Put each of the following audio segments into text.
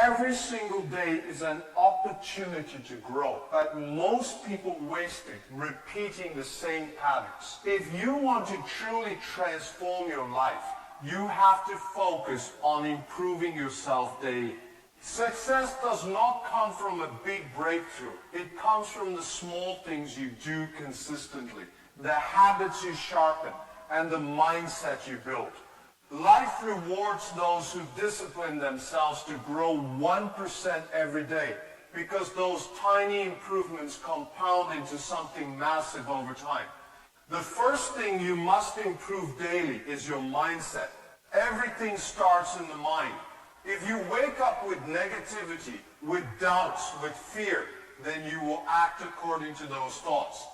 Every single day is an opportunity to grow, but most people waste it repeating the same patterns. If you want to truly transform your life, you have to focus on improving yourself daily. Success does not come from a big breakthrough. It comes from the small things you do consistently, the habits you sharpen, and the mindset you build. Life rewards those who discipline themselves to grow 1% every day, because those tiny improvements compound into something massive over time. The first thing you must improve daily is your mindset. Everything starts in the mind. If you wake up with negativity, with doubts, with fear, then you will act according to those thoughts.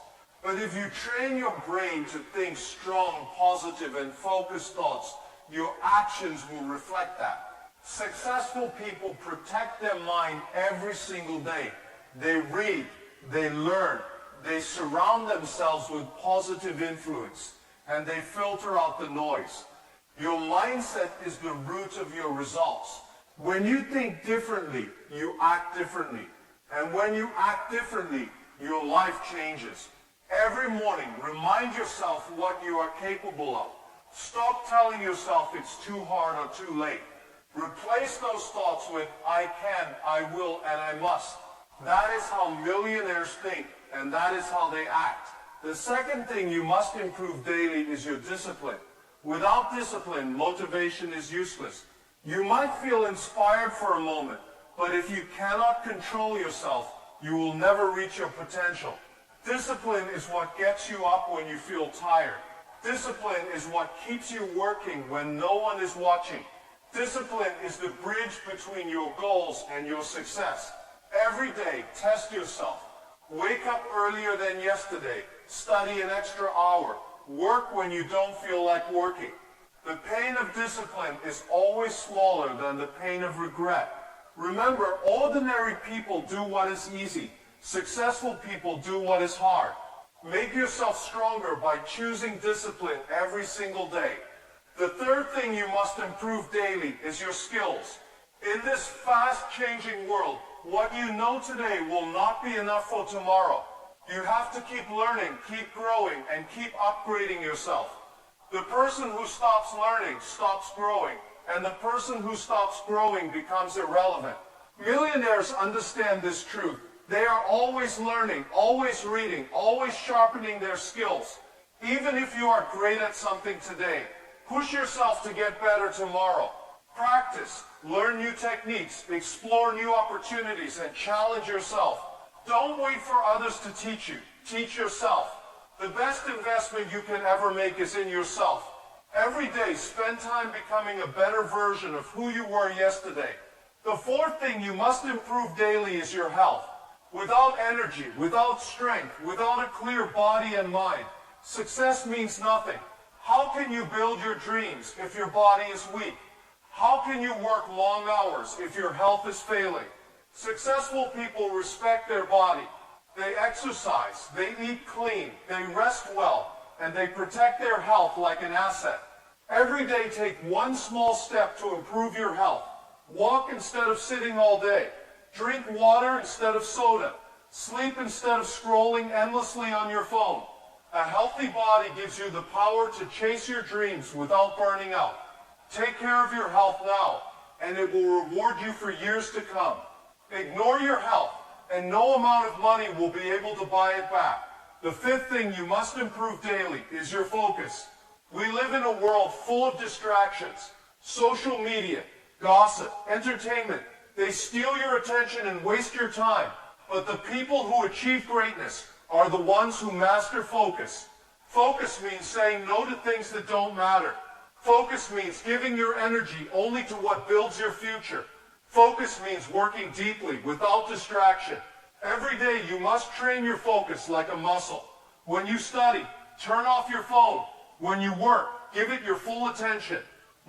But if you train your brain to think strong, positive, and focused thoughts, your actions will reflect that. Successful people protect their mind every single day. They read, they learn, they surround themselves with positive influence, and they filter out the noise. Your mindset is the root of your results. When you think differently, you act differently. And when you act differently, your life changes. Every morning, remind yourself what you are capable of. Stop telling yourself it's too hard or too late. Replace those thoughts with I can, I will, and I must. That is how millionaires think, and that is how they act. The second thing you must improve daily is your discipline. Without discipline, motivation is useless. You might feel inspired for a moment, but if you cannot control yourself, you will never reach your potential. Discipline is what gets you up when you feel tired. Discipline is what keeps you working when no one is watching. Discipline is the bridge between your goals and your success. Every day, test yourself. Wake up earlier than yesterday. Study an extra hour. Work when you don't feel like working. The pain of discipline is always smaller than the pain of regret. Remember, ordinary people do what is easy. Successful people do what is hard. Make yourself stronger by choosing discipline every single day. The third thing you must improve daily is your skills. In this fast-changing world, what you know today will not be enough for tomorrow. You have to keep learning, keep growing, and keep upgrading yourself. The person who stops learning stops growing, and the person who stops growing becomes irrelevant. Millionaires understand this truth. They are always learning, always reading, always sharpening their skills. Even if you are great at something today, push yourself to get better tomorrow. Practice, learn new techniques, explore new opportunities, and challenge yourself. Don't wait for others to teach you. Teach yourself. The best investment you can ever make is in yourself. Every day, spend time becoming a better version of who you were yesterday. The fourth thing you must improve daily is your health. Without energy, without strength, without a clear body and mind, success means nothing. How can you build your dreams if your body is weak? How can you work long hours if your health is failing? Successful people respect their body. They exercise, they eat clean, they rest well, and they protect their health like an asset. Every day take one small step to improve your health. Walk instead of sitting all day. Drink water instead of soda. Sleep instead of scrolling endlessly on your phone. A healthy body gives you the power to chase your dreams without burning out. Take care of your health now, and it will reward you for years to come. Ignore your health, and no amount of money will be able to buy it back. The fifth thing you must improve daily is your focus. We live in a world full of distractions. Social media, gossip, entertainment. They steal your attention and waste your time. But the people who achieve greatness are the ones who master focus. Focus means saying no to things that don't matter. Focus means giving your energy only to what builds your future. Focus means working deeply without distraction. Every day you must train your focus like a muscle. When you study, turn off your phone. When you work, give it your full attention.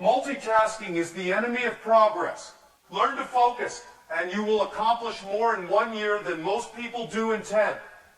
Multitasking is the enemy of progress. Learn to focus, and you will accomplish more in 1 year than most people do in 10.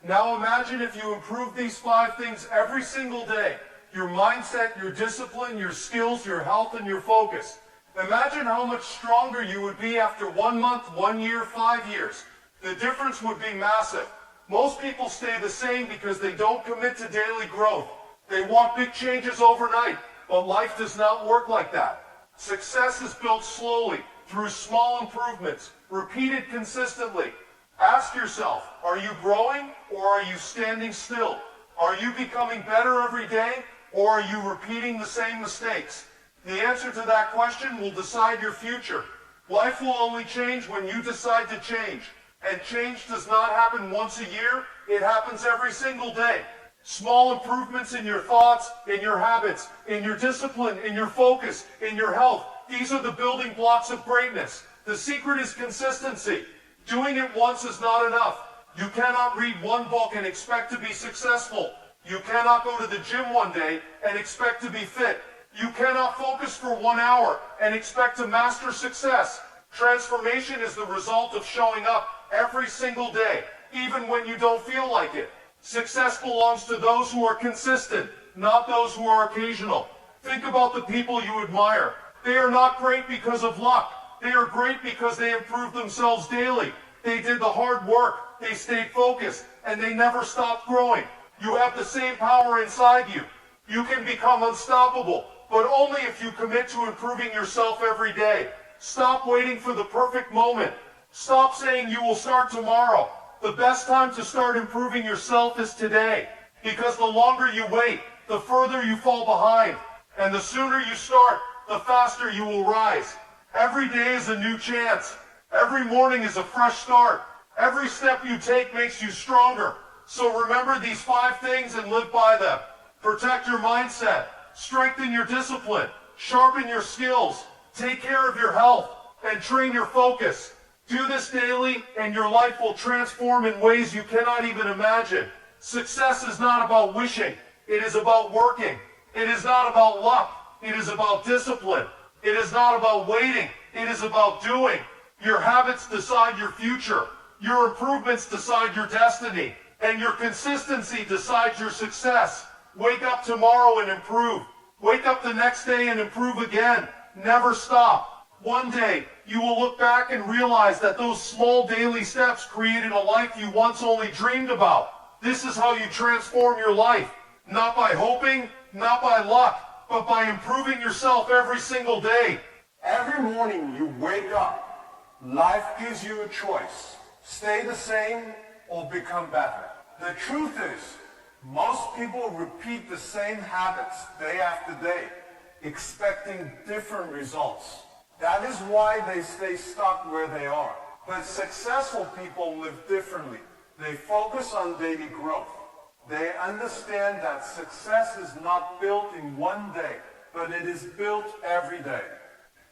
Now imagine if you improve these 5 things every single day. Your mindset, your discipline, your skills, your health, and your focus. Imagine how much stronger you would be after 1 month, 1 year, 5 years. The difference would be massive. Most people stay the same because they don't commit to daily growth. They want big changes overnight, but life does not work like that. Success is built slowly, through small improvements, repeated consistently. Ask yourself, are you growing or are you standing still? Are you becoming better every day or are you repeating the same mistakes? The answer to that question will decide your future. Life will only change when you decide to change. And change does not happen once a year, it happens every single day. Small improvements in your thoughts, in your habits, in your discipline, in your focus, in your health. These are the building blocks of greatness. The secret is consistency. Doing it once is not enough. You cannot read one book and expect to be successful. You cannot go to the gym one day and expect to be fit. You cannot focus for 1 hour and expect to master success. Transformation is the result of showing up every single day, even when you don't feel like it. Success belongs to those who are consistent, not those who are occasional. Think about the people you admire. They are not great because of luck. They are great because they improved themselves daily. They did the hard work, they stayed focused, and they never stopped growing. You have the same power inside you. You can become unstoppable, but only if you commit to improving yourself every day. Stop waiting for the perfect moment. Stop saying you will start tomorrow. The best time to start improving yourself is today, because the longer you wait, the further you fall behind, and the sooner you start, the faster you will rise. Every day is a new chance. Every morning is a fresh start. Every step you take makes you stronger. So remember these 5 things and live by them. Protect your mindset. Strengthen your discipline. Sharpen your skills. Take care of your health. And train your focus. Do this daily and your life will transform in ways you cannot even imagine. Success is not about wishing. It is about working. It is not about luck. It is about discipline. It is not about waiting. It is about doing. Your habits decide your future. Your improvements decide your destiny. And your consistency decides your success. Wake up tomorrow and improve. Wake up the next day and improve again. Never stop. One day, you will look back and realize that those small daily steps created a life you once only dreamed about. This is how you transform your life. Not by hoping, not by luck, but by improving yourself every single day. Every morning you wake up, life gives you a choice. Stay the same or become better. The truth is, most people repeat the same habits day after day, expecting different results. That is why they stay stuck where they are. But successful people live differently. They focus on daily growth. They understand that success is not built in one day, but it is built every day.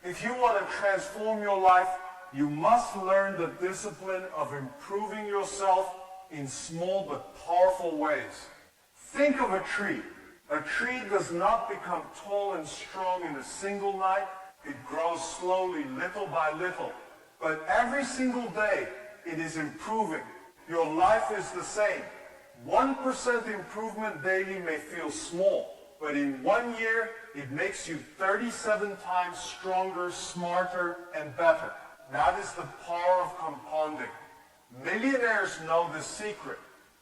If you want to transform your life, you must learn the discipline of improving yourself in small but powerful ways. Think of a tree. A tree does not become tall and strong in a single night. It grows slowly, little by little. But every single day, it is improving. Your life is the same. 1% improvement daily may feel small, but in 1 year, it makes you 37 times stronger, smarter, and better. That is the power of compounding. Millionaires know the secret,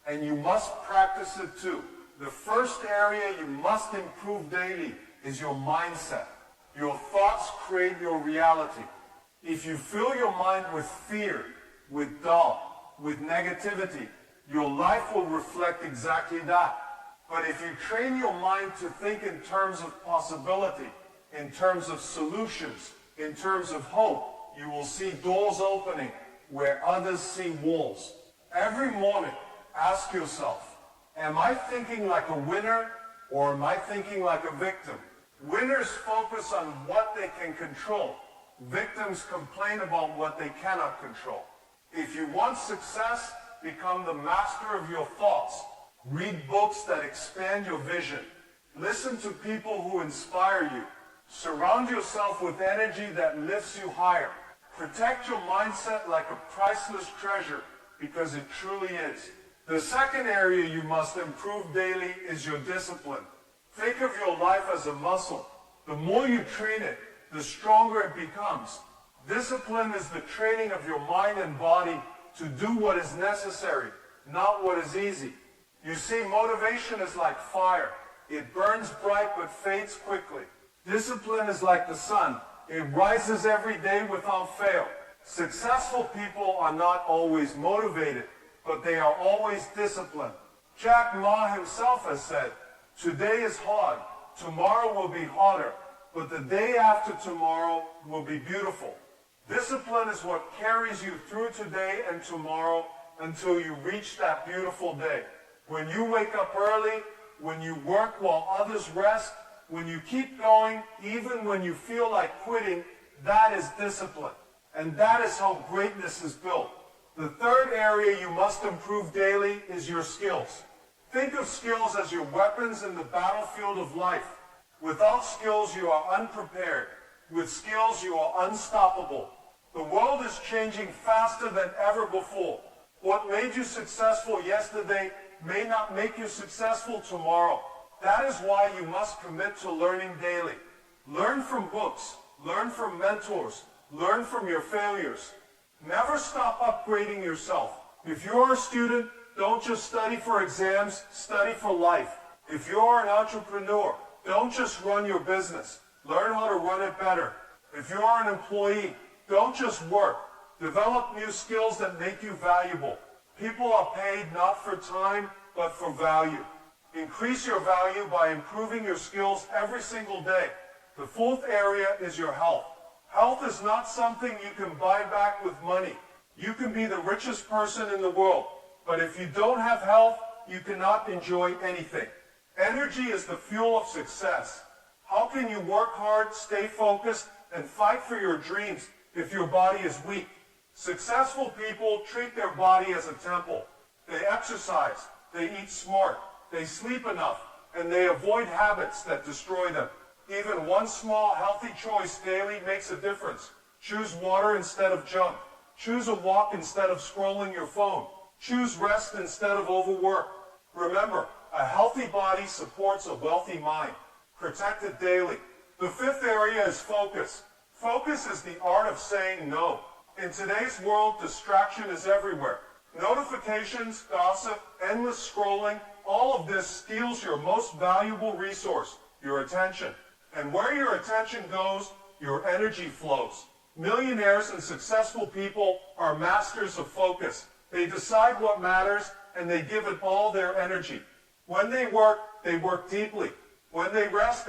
and you must practice it too. The first area you must improve daily is your mindset. Your thoughts create your reality. If you fill your mind with fear, with doubt, with negativity, your life will reflect exactly that. But if you train your mind to think in terms of possibility, in terms of solutions, in terms of hope, you will see doors opening where others see walls. Every morning, ask yourself, am I thinking like a winner or am I thinking like a victim? Winners focus on what they can control. Victims complain about what they cannot control. If you want success, become the master of your thoughts. Read books that expand your vision. Listen to people who inspire you. Surround yourself with energy that lifts you higher. Protect your mindset like a priceless treasure, because it truly is. The second area you must improve daily is your discipline. Think of your life as a muscle. The more you train it, the stronger it becomes. Discipline is the training of your mind and body to do what is necessary, not what is easy. You see, motivation is like fire. It burns bright but fades quickly. Discipline is like the sun. It rises every day without fail. Successful people are not always motivated, but they are always disciplined. Jack Ma himself has said, "Today is hard, tomorrow will be harder, but the day after tomorrow will be beautiful." Discipline is what carries you through today and tomorrow until you reach that beautiful day. When you wake up early, when you work while others rest, when you keep going, even when you feel like quitting, that is discipline. And that is how greatness is built. The third area you must improve daily is your skills. Think of skills as your weapons in the battlefield of life. Without skills, you are unprepared. With skills, you are unstoppable. The world is changing faster than ever before. What made you successful yesterday may not make you successful tomorrow. That is why you must commit to learning daily. Learn from books, learn from mentors, learn from your failures. Never stop upgrading yourself. If you're a student, don't just study for exams, study for life. If you're an entrepreneur, don't just run your business. Learn how to run it better. If you're an employee, don't just work. Develop new skills that make you valuable. People are paid not for time, but for value. Increase your value by improving your skills every single day. The fourth area is your health. Health is not something you can buy back with money. You can be the richest person in the world, but if you don't have health, you cannot enjoy anything. Energy is the fuel of success. How can you work hard, stay focused, and fight for your dreams if your body is weak? Successful people treat their body as a temple. They exercise, they eat smart, they sleep enough, and they avoid habits that destroy them. Even one small healthy choice daily makes a difference. Choose water instead of junk. Choose a walk instead of scrolling your phone. Choose rest instead of overwork. Remember, a healthy body supports a wealthy mind. Protect it daily. The fifth area is focus. Focus is the art of saying no. In today's world, distraction is everywhere. Notifications, gossip, endless scrolling, all of this steals your most valuable resource, your attention. And where your attention goes, your energy flows. Millionaires and successful people are masters of focus. They decide what matters and they give it all their energy. When they work deeply. When they rest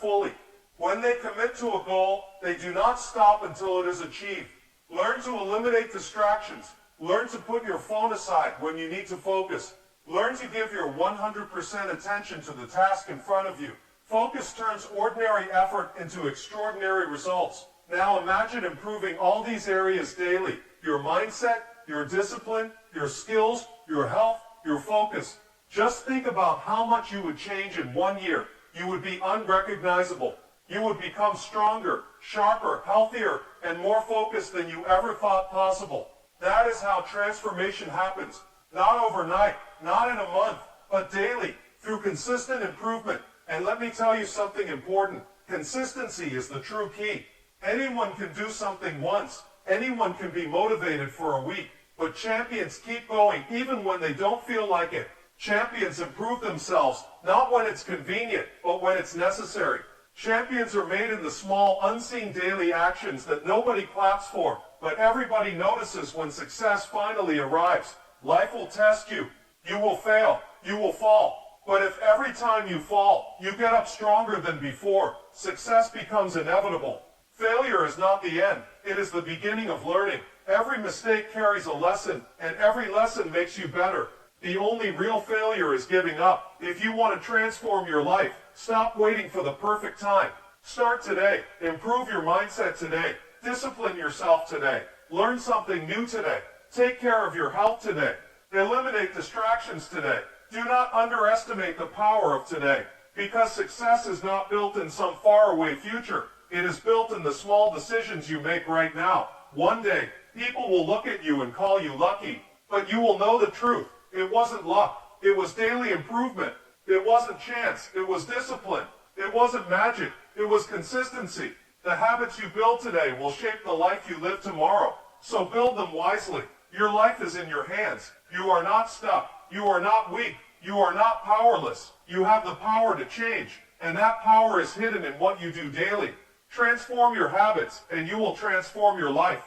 fully. When they commit to a goal, they do not stop until it is achieved. Learn to eliminate distractions. Learn to put your phone aside when you need to focus. Learn to give your 100% attention to the task in front of you. Focus turns ordinary effort into extraordinary results. Now imagine improving all these areas daily. Your mindset, your discipline, your skills, your health, your focus. Just think about how much you would change in 1 year. You would be unrecognizable. You would become stronger, sharper, healthier, and more focused than you ever thought possible. That is how transformation happens. Not overnight, not in a month, but daily, through consistent improvement. And let me tell you something important. Consistency is the true key. Anyone can do something once. Anyone can be motivated for a week. But champions keep going even when they don't feel like it. Champions improve themselves, not when it's convenient, but when it's necessary. Champions are made in the small, unseen daily actions that nobody claps for, but everybody notices when success finally arrives. Life will test you. You will fail. You will fall. But if every time you fall, you get up stronger than before, success becomes inevitable. Failure is not the end. It is the beginning of learning. Every mistake carries a lesson, and every lesson makes you better. The only real failure is giving up. If you want to transform your life, stop waiting for the perfect time. Start today. Improve your mindset today. Discipline yourself today. Learn something new today. Take care of your health today. Eliminate distractions today. Do not underestimate the power of today, because success is not built in some faraway future. It is built in the small decisions you make right now. One day, people will look at you and call you lucky, but you will know the truth. It wasn't luck. It was daily improvement. It wasn't chance. It was discipline. It wasn't magic. It was consistency. The habits you build today will shape the life you live tomorrow. So build them wisely. Your life is in your hands. You are not stuck. You are not weak. You are not powerless. You have the power to change, and that power is hidden in what you do daily. Transform your habits, and you will transform your life.